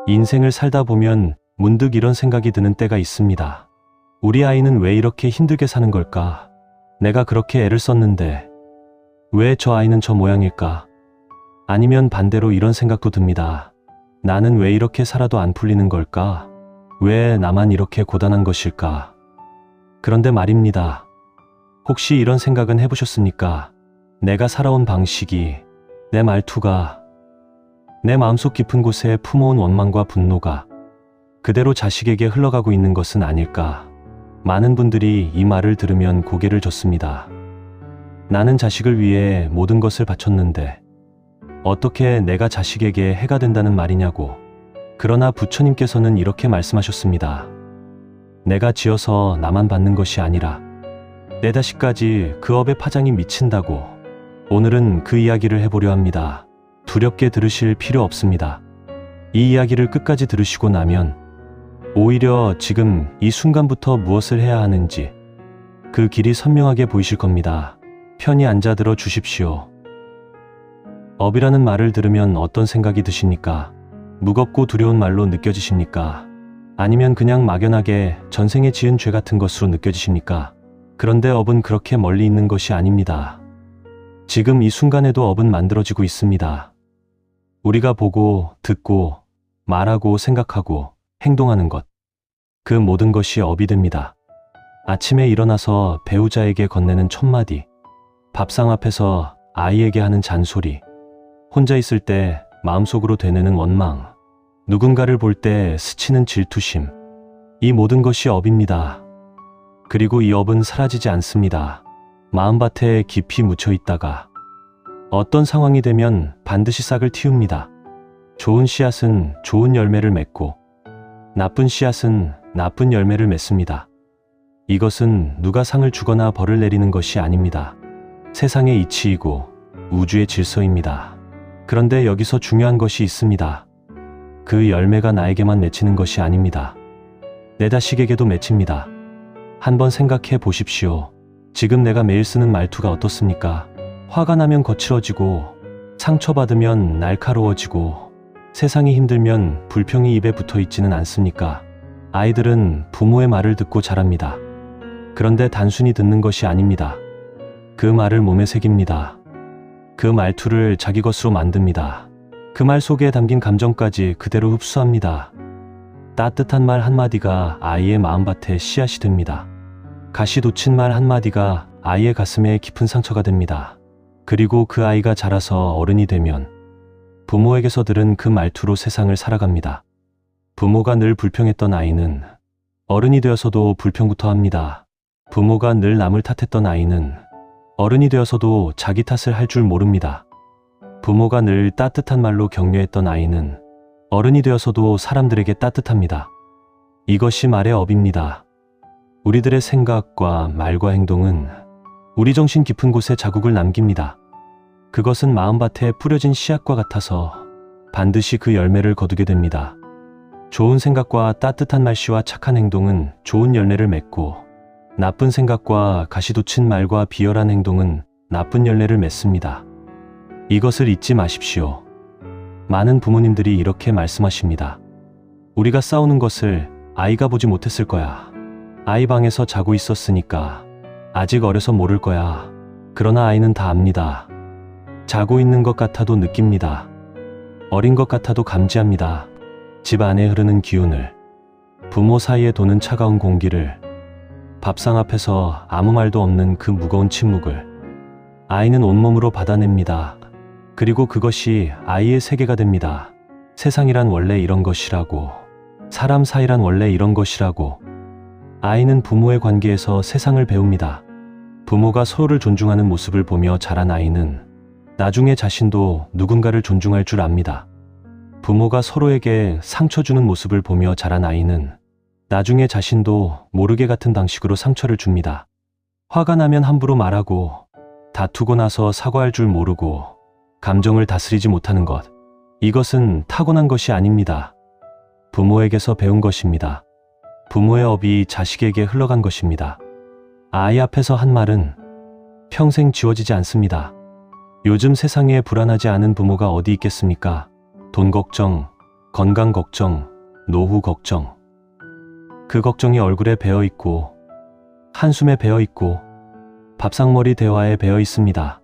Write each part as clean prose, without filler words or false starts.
인생을 살다 보면 문득 이런 생각이 드는 때가 있습니다. 우리 아이는 왜 이렇게 힘들게 사는 걸까? 내가 그렇게 애를 썼는데 왜 저 아이는 저 모양일까? 아니면 반대로 이런 생각도 듭니다. 나는 왜 이렇게 살아도 안 풀리는 걸까? 왜 나만 이렇게 고단한 것일까? 그런데 말입니다. 혹시 이런 생각은 해보셨습니까? 내가 살아온 방식이, 내 말투가, 내 마음속 깊은 곳에 품어온 원망과 분노가 그대로 자식에게 흘러가고 있는 것은 아닐까? 많은 분들이 이 말을 들으면 고개를 젓습니다. 나는 자식을 위해 모든 것을 바쳤는데 어떻게 내가 자식에게 해가 된다는 말이냐고. 그러나 부처님께서는 이렇게 말씀하셨습니다. 내가 지어서 나만 받는 것이 아니라 내 자식까지 그 업에 파장이 미친다고. 오늘은 그 이야기를 해보려 합니다. 두렵게 들으실 필요 없습니다. 이 이야기를 끝까지 들으시고 나면 오히려 지금 이 순간부터 무엇을 해야 하는지 그 길이 선명하게 보이실 겁니다. 편히 앉아 들어 주십시오. 업이라는 말을 들으면 어떤 생각이 드십니까? 무겁고 두려운 말로 느껴지십니까? 아니면 그냥 막연하게 전생에 지은 죄 같은 것으로 느껴지십니까? 그런데 업은 그렇게 멀리 있는 것이 아닙니다. 지금 이 순간에도 업은 만들어지고 있습니다. 우리가 보고, 듣고, 말하고, 생각하고, 행동하는 것. 그 모든 것이 업이 됩니다. 아침에 일어나서 배우자에게 건네는 첫마디, 밥상 앞에서 아이에게 하는 잔소리, 혼자 있을 때 마음속으로 되뇌는 원망, 누군가를 볼 때 스치는 질투심, 이 모든 것이 업입니다. 그리고 이 업은 사라지지 않습니다. 마음밭에 깊이 묻혀 있다가 어떤 상황이 되면 반드시 싹을 틔웁니다. 좋은 씨앗은 좋은 열매를 맺고 나쁜 씨앗은 나쁜 열매를 맺습니다. 이것은 누가 상을 주거나 벌을 내리는 것이 아닙니다. 세상의 이치이고 우주의 질서입니다. 그런데 여기서 중요한 것이 있습니다. 그 열매가 나에게만 맺히는 것이 아닙니다. 내 자식에게도 맺힙니다. 한번 생각해 보십시오. 지금 내가 매일 쓰는 말투가 어떻습니까? 화가 나면 거칠어지고, 상처받으면 날카로워지고, 세상이 힘들면 불평이 입에 붙어 있지는 않습니까? 아이들은 부모의 말을 듣고 자랍니다. 그런데 단순히 듣는 것이 아닙니다. 그 말을 몸에 새깁니다. 그 말투를 자기 것으로 만듭니다. 그 말 속에 담긴 감정까지 그대로 흡수합니다. 따뜻한 말 한마디가 아이의 마음밭에 씨앗이 됩니다. 가시 돋친 말 한마디가 아이의 가슴에 깊은 상처가 됩니다. 그리고 그 아이가 자라서 어른이 되면 부모에게서 들은 그 말투로 세상을 살아갑니다. 부모가 늘 불평했던 아이는 어른이 되어서도 불평부터 합니다. 부모가 늘 남을 탓했던 아이는 어른이 되어서도 자기 탓을 할 줄 모릅니다. 부모가 늘 따뜻한 말로 격려했던 아이는 어른이 되어서도 사람들에게 따뜻합니다. 이것이 말의 업입니다. 우리들의 생각과 말과 행동은 우리 정신 깊은 곳에 자국을 남깁니다. 그것은 마음밭에 뿌려진 씨앗과 같아서 반드시 그 열매를 거두게 됩니다. 좋은 생각과 따뜻한 말씨와 착한 행동은 좋은 열매를 맺고, 나쁜 생각과 가시돋친 말과 비열한 행동은 나쁜 열매를 맺습니다. 이것을 잊지 마십시오. 많은 부모님들이 이렇게 말씀하십니다. 우리가 싸우는 것을 아이가 보지 못했을 거야. 아이 방에서 자고 있었으니까. 아직 어려서 모를 거야. 그러나 아이는 다 압니다. 자고 있는 것 같아도 느낍니다. 어린 것 같아도 감지합니다. 집 안에 흐르는 기운을, 부모 사이에 도는 차가운 공기를, 밥상 앞에서 아무 말도 없는 그 무거운 침묵을 아이는 온몸으로 받아냅니다. 그리고 그것이 아이의 세계가 됩니다. 세상이란 원래 이런 것이라고, 사람 사이란 원래 이런 것이라고. 아이는 부모의 관계에서 세상을 배웁니다. 부모가 서로를 존중하는 모습을 보며 자란 아이는 나중에 자신도 누군가를 존중할 줄 압니다. 부모가 서로에게 상처 주는 모습을 보며 자란 아이는 나중에 자신도 모르게 같은 방식으로 상처를 줍니다. 화가 나면 함부로 말하고, 다투고 나서 사과할 줄 모르고, 감정을 다스리지 못하는 것. 이것은 타고난 것이 아닙니다. 부모에게서 배운 것입니다. 부모의 업이 자식에게 흘러간 것입니다. 아이 앞에서 한 말은 평생 지워지지 않습니다. 요즘 세상에 불안하지 않은 부모가 어디 있겠습니까? 돈 걱정, 건강 걱정, 노후 걱정. 그 걱정이 얼굴에 배어 있고, 한숨에 배어 있고, 밥상머리 대화에 배어 있습니다.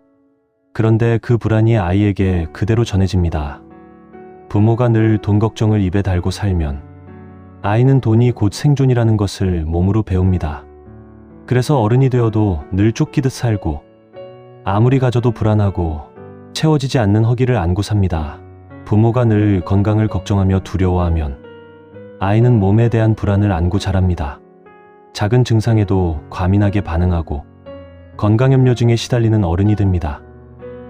그런데 그 불안이 아이에게 그대로 전해집니다. 부모가 늘 돈 걱정을 입에 달고 살면 아이는 돈이 곧 생존이라는 것을 몸으로 배웁니다. 그래서 어른이 되어도 늘 쫓기듯 살고 아무리 가져도 불안하고 채워지지 않는 허기를 안고 삽니다. 부모가 늘 건강을 걱정하며 두려워하면 아이는 몸에 대한 불안을 안고 자랍니다. 작은 증상에도 과민하게 반응하고 건강염려증에 시달리는 어른이 됩니다.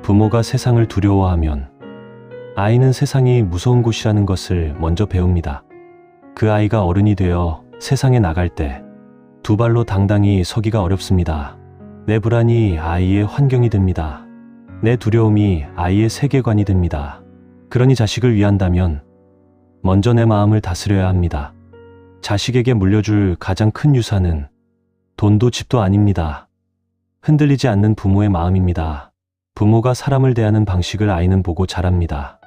부모가 세상을 두려워하면 아이는 세상이 무서운 곳이라는 것을 먼저 배웁니다. 그 아이가 어른이 되어 세상에 나갈 때 두 발로 당당히 서기가 어렵습니다. 내 불안이 아이의 환경이 됩니다. 내 두려움이 아이의 세계관이 됩니다. 그러니 자식을 위한다면 먼저 내 마음을 다스려야 합니다. 자식에게 물려줄 가장 큰 유산은 돈도 집도 아닙니다. 흔들리지 않는 부모의 마음입니다. 부모가 사람을 대하는 방식을 아이는 보고 자랍니다.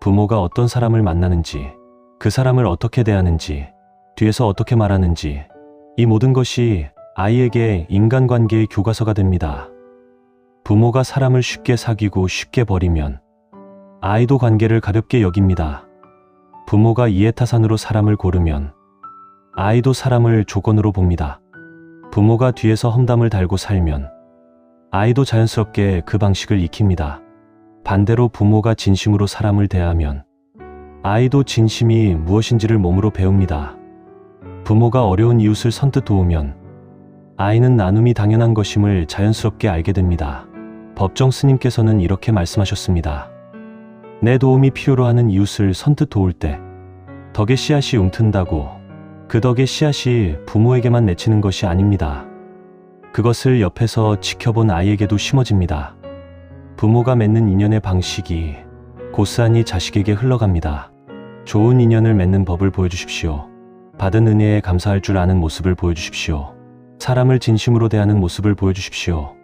부모가 어떤 사람을 만나는지, 그 사람을 어떻게 대하는지, 뒤에서 어떻게 말하는지, 이 모든 것이 아이에게 인간관계의 교과서가 됩니다. 부모가 사람을 쉽게 사귀고 쉽게 버리면 아이도 관계를 가볍게 여깁니다. 부모가 이해타산으로 사람을 고르면 아이도 사람을 조건으로 봅니다. 부모가 뒤에서 험담을 달고 살면 아이도 자연스럽게 그 방식을 익힙니다. 반대로 부모가 진심으로 사람을 대하면 아이도 진심이 무엇인지를 몸으로 배웁니다. 부모가 어려운 이웃을 선뜻 도우면 아이는 나눔이 당연한 것임을 자연스럽게 알게 됩니다. 법정 스님께서는 이렇게 말씀하셨습니다. 내 도움이 필요로 하는 이웃을 선뜻 도울 때 덕의 씨앗이 움튼다고 그 덕의 씨앗이 부모에게만 맺히는 것이 아닙니다. 그것을 옆에서 지켜본 아이에게도 심어집니다. 부모가 맺는 인연의 방식이 고스란히 자식에게 흘러갑니다. 좋은 인연을 맺는 법을 보여주십시오. 받은 은혜에 감사할 줄 아는 모습을 보여주십시오. 사람을 진심으로 대하는 모습을 보여주십시오.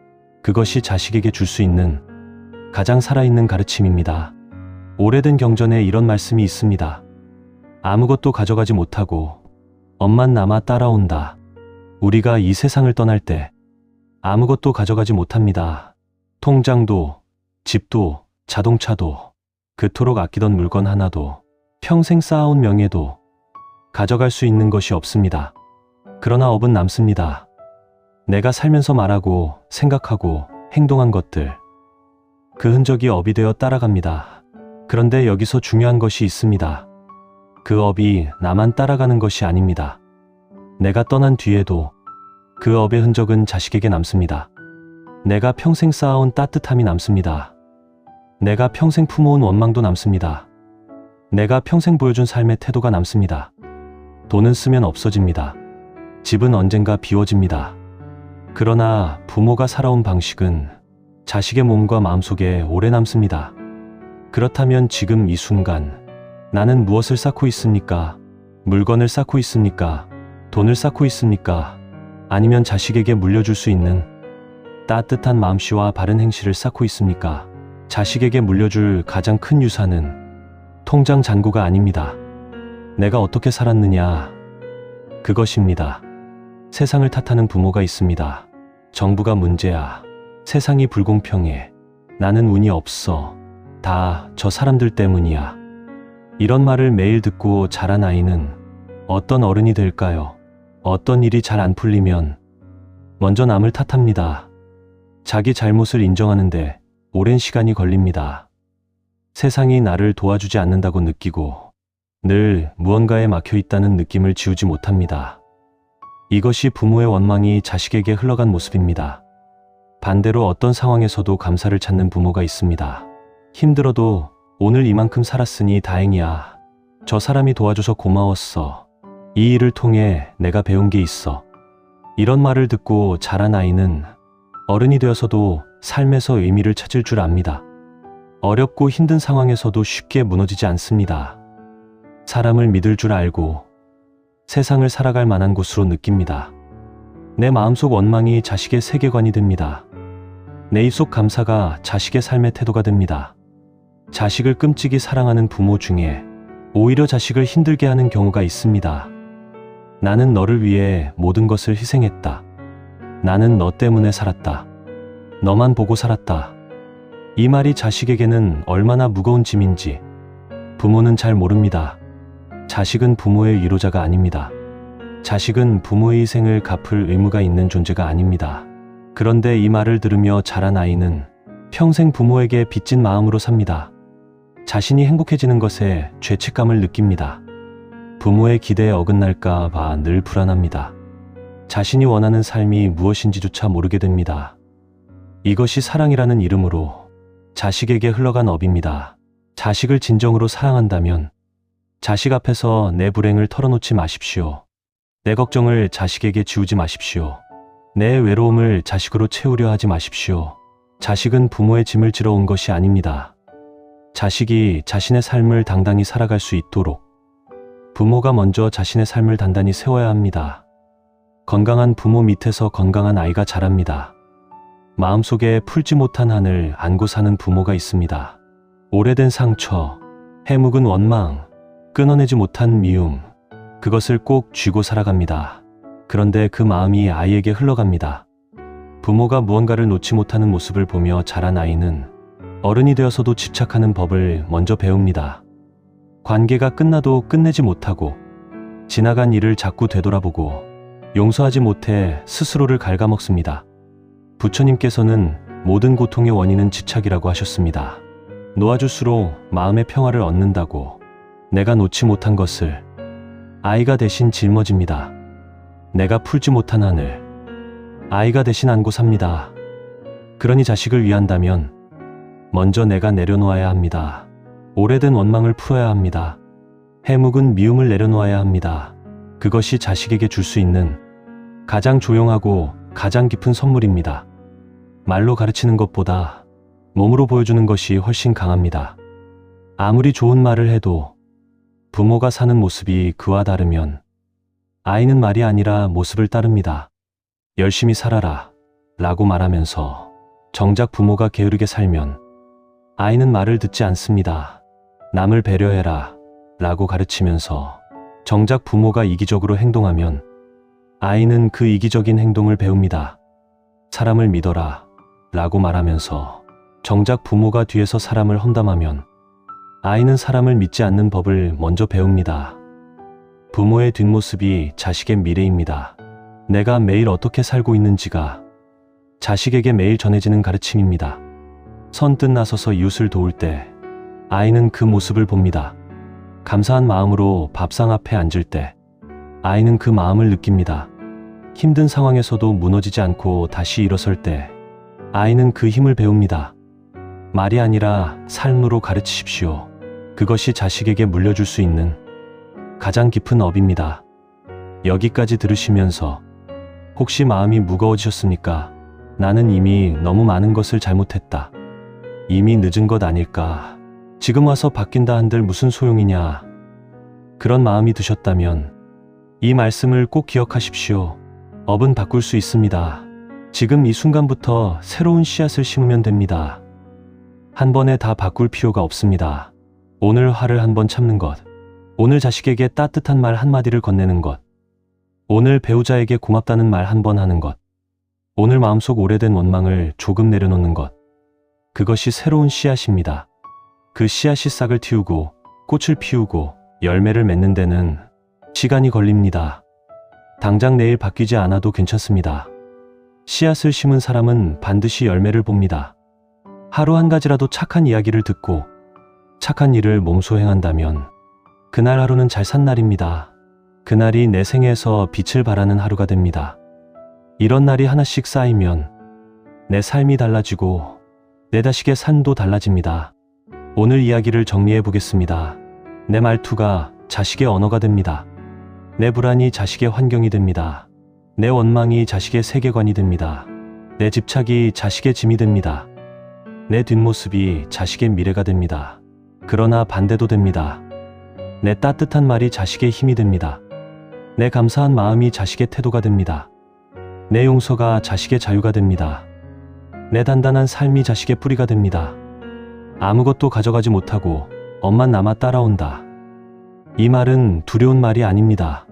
그것이 자식에게 줄 수 있는 가장 살아있는 가르침입니다. 오래된 경전에 이런 말씀이 있습니다. 아무것도 가져가지 못하고 엄만 남아 따라온다. 우리가 이 세상을 떠날 때 아무것도 가져가지 못합니다. 통장도, 집도, 자동차도, 그토록 아끼던 물건 하나도, 평생 쌓아온 명예도 가져갈 수 있는 것이 없습니다. 그러나 업은 남습니다. 내가 살면서 말하고 생각하고 행동한 것들, 그 흔적이 업이 되어 따라갑니다. 그런데 여기서 중요한 것이 있습니다. 그 업이 나만 따라가는 것이 아닙니다. 내가 떠난 뒤에도 그 업의 흔적은 자식에게 남습니다. 내가 평생 쌓아온 따뜻함이 남습니다. 내가 평생 품어온 원망도 남습니다. 내가 평생 보여준 삶의 태도가 남습니다. 돈은 쓰면 없어집니다. 집은 언젠가 비워집니다. 그러나 부모가 살아온 방식은 자식의 몸과 마음속에 오래 남습니다. 그렇다면 지금 이 순간 나는 무엇을 쌓고 있습니까? 물건을 쌓고 있습니까? 돈을 쌓고 있습니까? 아니면 자식에게 물려줄 수 있는 따뜻한 마음씨와 바른 행실을 쌓고 있습니까? 자식에게 물려줄 가장 큰 유산은 통장 잔고가 아닙니다. 내가 어떻게 살았느냐, 그것입니다. 세상을 탓하는 부모가 있습니다. 정부가 문제야. 세상이 불공평해. 나는 운이 없어. 다 저 사람들 때문이야. 이런 말을 매일 듣고 자란 아이는 어떤 어른이 될까요? 어떤 일이 잘 안 풀리면 먼저 남을 탓합니다. 자기 잘못을 인정하는데 오랜 시간이 걸립니다. 세상이 나를 도와주지 않는다고 느끼고 늘 무언가에 막혀 있다는 느낌을 지우지 못합니다. 이것이 부모의 원망이 자식에게 흘러간 모습입니다. 반대로 어떤 상황에서도 감사를 찾는 부모가 있습니다. 힘들어도 오늘 이만큼 살았으니 다행이야. 저 사람이 도와줘서 고마웠어. 이 일을 통해 내가 배운 게 있어. 이런 말을 듣고 자란 아이는 어른이 되어서도 삶에서 의미를 찾을 줄 압니다. 어렵고 힘든 상황에서도 쉽게 무너지지 않습니다. 사람을 믿을 줄 알고 세상을 살아갈 만한 곳으로 느낍니다. 내 마음속 원망이 자식의 세계관이 됩니다. 내 입속 감사가 자식의 삶의 태도가 됩니다. 자식을 끔찍이 사랑하는 부모 중에 오히려 자식을 힘들게 하는 경우가 있습니다. 나는 너를 위해 모든 것을 희생했다. 나는 너 때문에 살았다. 너만 보고 살았다. 이 말이 자식에게는 얼마나 무거운 짐인지 부모는 잘 모릅니다. 자식은 부모의 위로자가 아닙니다. 자식은 부모의 희생을 갚을 의무가 있는 존재가 아닙니다. 그런데 이 말을 들으며 자란 아이는 평생 부모에게 빚진 마음으로 삽니다. 자신이 행복해지는 것에 죄책감을 느낍니다. 부모의 기대에 어긋날까 봐 늘 불안합니다. 자신이 원하는 삶이 무엇인지조차 모르게 됩니다. 이것이 사랑이라는 이름으로 자식에게 흘러간 업입니다. 자식을 진정으로 사랑한다면 자식 앞에서 내 불행을 털어놓지 마십시오. 내 걱정을 자식에게 지우지 마십시오. 내 외로움을 자식으로 채우려 하지 마십시오. 자식은 부모의 짐을 지러 온 것이 아닙니다. 자식이 자신의 삶을 당당히 살아갈 수 있도록 부모가 먼저 자신의 삶을 단단히 세워야 합니다. 건강한 부모 밑에서 건강한 아이가 자랍니다. 마음속에 풀지 못한 한을 안고 사는 부모가 있습니다. 오래된 상처, 해묵은 원망, 끊어내지 못한 미움, 그것을 꼭 쥐고 살아갑니다. 그런데 그 마음이 아이에게 흘러갑니다. 부모가 무언가를 놓지 못하는 모습을 보며 자란 아이는 어른이 되어서도 집착하는 법을 먼저 배웁니다. 관계가 끝나도 끝내지 못하고 지나간 일을 자꾸 되돌아보고 용서하지 못해 스스로를 갉아먹습니다. 부처님께서는 모든 고통의 원인은 집착이라고 하셨습니다. 놓아줄수록 마음의 평화를 얻는다고. 내가 놓지 못한 것을 아이가 대신 짊어집니다. 내가 풀지 못한 한을 아이가 대신 안고 삽니다. 그러니 자식을 위한다면 먼저 내가 내려놓아야 합니다. 오래된 원망을 풀어야 합니다. 해묵은 미움을 내려놓아야 합니다. 그것이 자식에게 줄 수 있는 가장 조용하고 가장 깊은 선물입니다. 말로 가르치는 것보다 몸으로 보여주는 것이 훨씬 강합니다. 아무리 좋은 말을 해도 부모가 사는 모습이 그와 다르면 아이는 말이 아니라 모습을 따릅니다. 열심히 살아라 라고 말하면서 정작 부모가 게으르게 살면 아이는 말을 듣지 않습니다. 남을 배려해라 라고 가르치면서 정작 부모가 이기적으로 행동하면 아이는 그 이기적인 행동을 배웁니다. 사람을 믿어라 라고 말하면서 정작 부모가 뒤에서 사람을 험담하면 아이는 사람을 믿지 않는 법을 먼저 배웁니다. 부모의 뒷모습이 자식의 미래입니다. 내가 매일 어떻게 살고 있는지가 자식에게 매일 전해지는 가르침입니다. 선뜻 나서서 이웃을 도울 때 아이는 그 모습을 봅니다. 감사한 마음으로 밥상 앞에 앉을 때 아이는 그 마음을 느낍니다. 힘든 상황에서도 무너지지 않고 다시 일어설 때 아이는 그 힘을 배웁니다. 말이 아니라 삶으로 가르치십시오. 그것이 자식에게 물려줄 수 있는 가장 깊은 업입니다. 여기까지 들으시면서 혹시 마음이 무거워지셨습니까? 나는 이미 너무 많은 것을 잘못했다. 이미 늦은 것 아닐까? 지금 와서 바뀐다 한들 무슨 소용이냐? 그런 마음이 드셨다면 이 말씀을 꼭 기억하십시오. 업은 바꿀 수 있습니다. 지금 이 순간부터 새로운 씨앗을 심으면 됩니다. 한 번에 다 바꿀 필요가 없습니다. 오늘 화를 한 번 참는 것, 오늘 자식에게 따뜻한 말 한마디를 건네는 것, 오늘 배우자에게 고맙다는 말 한 번 하는 것, 오늘 마음속 오래된 원망을 조금 내려놓는 것, 그것이 새로운 씨앗입니다. 그 씨앗이 싹을 틔우고 꽃을 피우고 열매를 맺는 데는 시간이 걸립니다. 당장 내일 바뀌지 않아도 괜찮습니다. 씨앗을 심은 사람은 반드시 열매를 봅니다. 하루 한 가지라도 착한 이야기를 듣고 착한 일을 몸소 행한다면 그날 하루는 잘 산 날입니다. 그날이 내 생에서 빛을 발하는 하루가 됩니다. 이런 날이 하나씩 쌓이면 내 삶이 달라지고 내 자식의 삶도 달라집니다. 오늘 이야기를 정리해 보겠습니다. 내 말투가 자식의 언어가 됩니다. 내 불안이 자식의 환경이 됩니다. 내 원망이 자식의 세계관이 됩니다. 내 집착이 자식의 짐이 됩니다. 내 뒷모습이 자식의 미래가 됩니다. 그러나 반대도 됩니다. 내 따뜻한 말이 자식의 힘이 됩니다. 내 감사한 마음이 자식의 태도가 됩니다. 내 용서가 자식의 자유가 됩니다. 내 단단한 삶이 자식의 뿌리가 됩니다. 아무것도 가져가지 못하고 엄만 남아 따라온다. 이 말은 두려운 말이 아닙니다.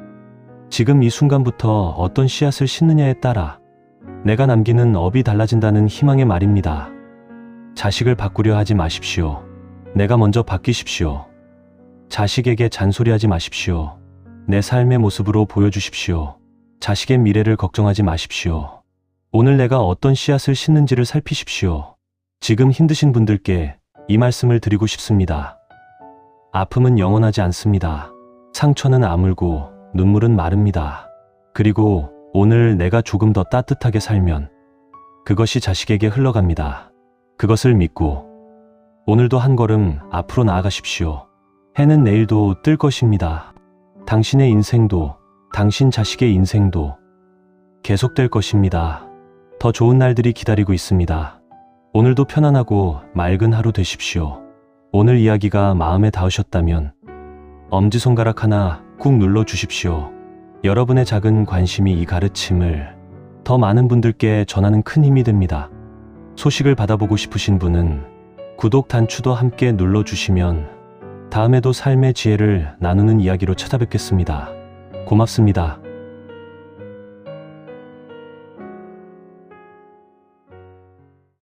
지금 이 순간부터 어떤 씨앗을 심느냐에 따라 내가 남기는 업이 달라진다는 희망의 말입니다. 자식을 바꾸려 하지 마십시오. 내가 먼저 바뀌십시오. 자식에게 잔소리하지 마십시오. 내 삶의 모습으로 보여주십시오. 자식의 미래를 걱정하지 마십시오. 오늘 내가 어떤 씨앗을 심는지를 살피십시오. 지금 힘드신 분들께 이 말씀을 드리고 싶습니다. 아픔은 영원하지 않습니다. 상처는 아물고 눈물은 마릅니다. 그리고 오늘 내가 조금 더 따뜻하게 살면 그것이 자식에게 흘러갑니다. 그것을 믿고 오늘도 한 걸음 앞으로 나아가십시오. 해는 내일도 뜰 것입니다. 당신의 인생도 당신 자식의 인생도 계속될 것입니다. 더 좋은 날들이 기다리고 있습니다. 오늘도 편안하고 맑은 하루 되십시오. 오늘 이야기가 마음에 닿으셨다면 엄지손가락 하나 꾹 눌러 주십시오. 여러분의 작은 관심이 이 가르침을 더 많은 분들께 전하는 큰 힘이 됩니다. 소식을 받아보고 싶으신 분은 구독 단추도 함께 눌러주시면 다음에도 삶의 지혜를 나누는 이야기로 찾아뵙겠습니다. 고맙습니다.